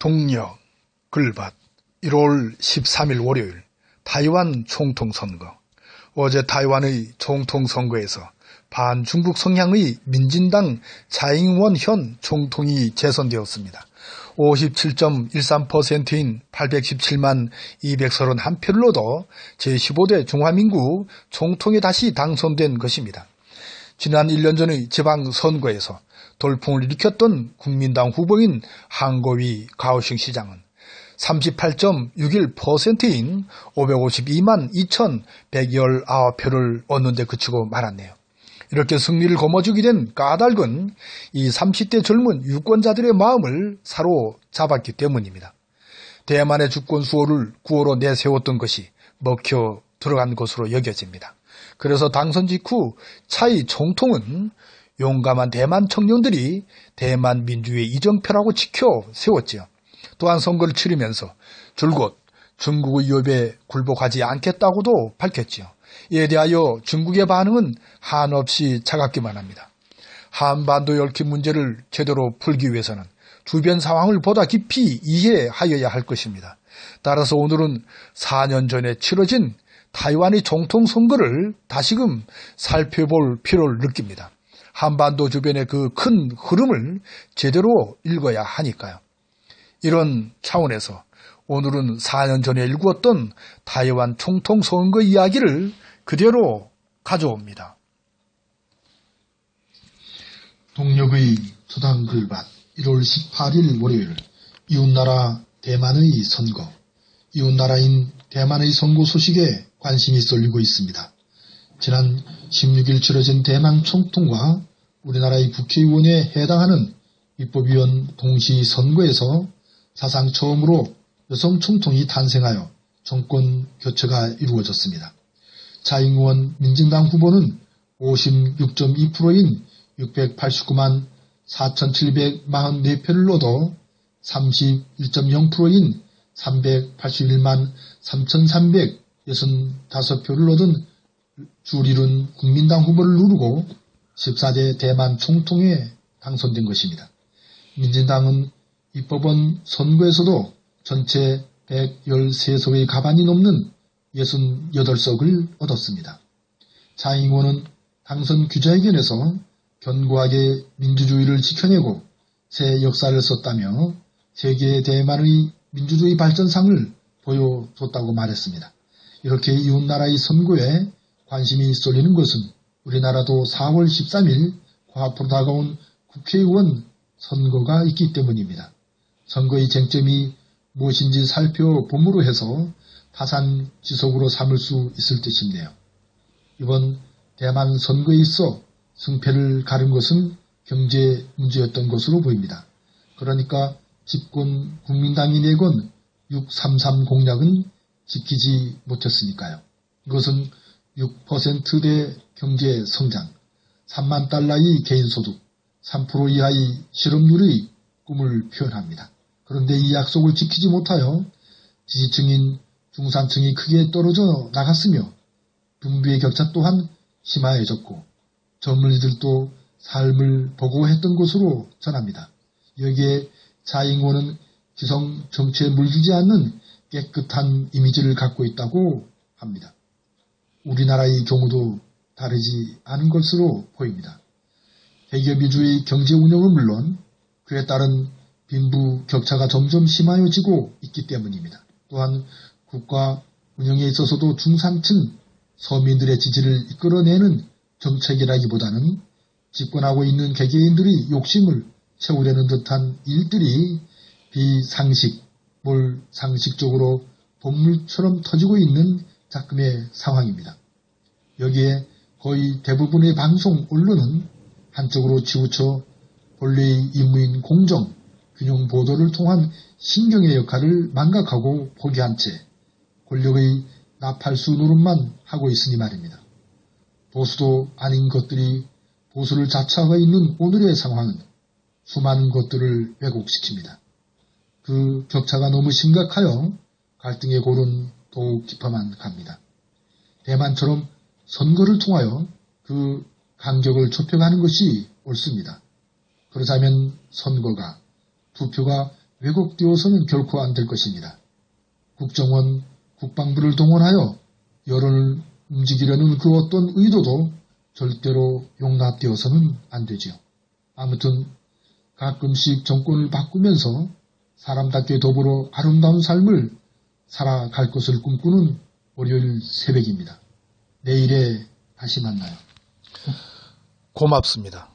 동력, 글밭, 1월 13일 월요일 타이완 총통선거. 어제 타이완의 총통선거에서 반중국 성향의 민진당 차잉원 현 총통이 재선되었습니다. 57.13%인 817만 231표를 얻어 제15대 중화민국 총통에 다시 당선된 것입니다. 지난 1년 전의 지방선거에서 돌풍을 일으켰던 국민당 후보인 항거위 가오슝 시장은 38.61%인 552만 2,119표를 얻는 데 그치고 말았네요. 이렇게 승리를 거머쥐게 된 까닭은 이 30대 젊은 유권자들의 마음을 사로잡았기 때문입니다. 대만의 주권 수호를 구호로 내세웠던 것이 먹혀 들어간 것으로 여겨집니다. 그래서 당선 직후 차이 총통은 용감한 대만 청년들이 대만 민주의 이정표라고 지켜 세웠지요. 또한 선거를 치르면서 줄곧 중국의 유업에 굴복하지 않겠다고도 밝혔지요. 이에 대하여 중국의 반응은 한없이 차갑기만 합니다. 한반도 얽힌 문제를 제대로 풀기 위해서는 주변 상황을 보다 깊이 이해하여야 할 것입니다. 따라서 오늘은 4년 전에 치러진 타이완의 총통 선거를 다시금 살펴볼 필요를 느낍니다. 한반도 주변의 그 큰 흐름을 제대로 읽어야 하니까요. 이런 차원에서 오늘은 4년 전에 일구었던 타이완 총통 선거 이야기를 그대로 가져옵니다. 동력의 초당 글밭 1월 18일 월요일 이웃나라 대만의 선거. 이웃나라인 대만의 선거 소식에 관심이 쏠리고 있습니다. 지난 16일 치러진 대만 총통과 우리나라의 국회의원에 해당하는 입법위원 동시 선거에서 사상 처음으로 여성 총통이 탄생하여 정권 교체가 이루어졌습니다. 차잉원 민진당 후보는 56.2%인 689만 4,744표를 얻어 31.0%인 381만 3,365표를 얻은 줄이룬 국민당 후보를 누르고 14대 대만 총통에 당선된 것입니다. 민진당은 입법원 선거에서도 전체 113석의 가반이 넘는 68석을 얻었습니다. 차잉원은 당선 기자회견에서 견고하게 민주주의를 지켜내고 새 역사를 썼다며 세계 대만의 민주주의 발전상을 보여줬다고 말했습니다. 이렇게 이웃나라의 선거에 관심이 쏠리는 것은 우리나라도 4월 13일 코앞으로 다가온 국회의원 선거가 있기 때문입니다. 선거의 쟁점이 무엇인지 살펴봄으로 해서 타산지석으로 삼을 수 있을 듯 싶네요. 이번 대만 선거에 있어 승패를 가른 것은 경제 문제였던 것으로 보입니다. 그러니까 집권 국민당이 내건 633 공약은 지키지 못했으니까요. 이것은 6%대 경제 성장, 3만 달러의 개인소득, 3% 이하의 실업률의 꿈을 표현합니다. 그런데 이 약속을 지키지 못하여 지지층인 중산층이 크게 떨어져 나갔으며 빈부의 격차 또한 심화해졌고 젊은이들도 삶을 버거워했던 것으로 전합니다. 여기에 차잉원은 기성 정치에 물들지 않는 깨끗한 이미지를 갖고 있다고 합니다. 우리나라의 경우도 다르지 않은 것으로 보입니다. 대기업주의 경제 운영은 물론 그에 따른 빈부 격차가 점점 심화해지고 있기 때문입니다. 또한 국가 운영에 있어서도 중산층 서민들의 지지를 이끌어내는 정책이라기보다는 집권하고 있는 개개인들의 욕심을 채우려는 듯한 일들이 비상식, 상식적으로 본물처럼 터지고 있는 작금의 상황입니다. 여기에 거의 대부분의 방송 언론은 한쪽으로 치우쳐 본래의 임무인 공정, 균형 보도를 통한 신경의 역할을 망각하고 포기한 채 권력의 나팔수 노릇만 하고 있으니 말입니다. 보수도 아닌 것들이 보수를 자처하고 있는 오늘의 상황은 수많은 것들을 왜곡시킵니다. 그 격차가 너무 심각하여 갈등의 골은 더욱 깊어만 갑니다. 대만처럼 선거를 통하여 그 간격을 좁혀가는 것이 옳습니다. 그러자면 선거가 투표가 왜곡되어서는 결코 안 될 것입니다. 국정원, 국방부를 동원하여 여론을 움직이려는 그 어떤 의도도 절대로 용납되어서는 안 되지요. 아무튼 가끔씩 정권을 바꾸면서 사람답게 더불어 아름다운 삶을 살아갈 것을 꿈꾸는 월요일 새벽입니다. 내일에 다시 만나요. 고맙습니다.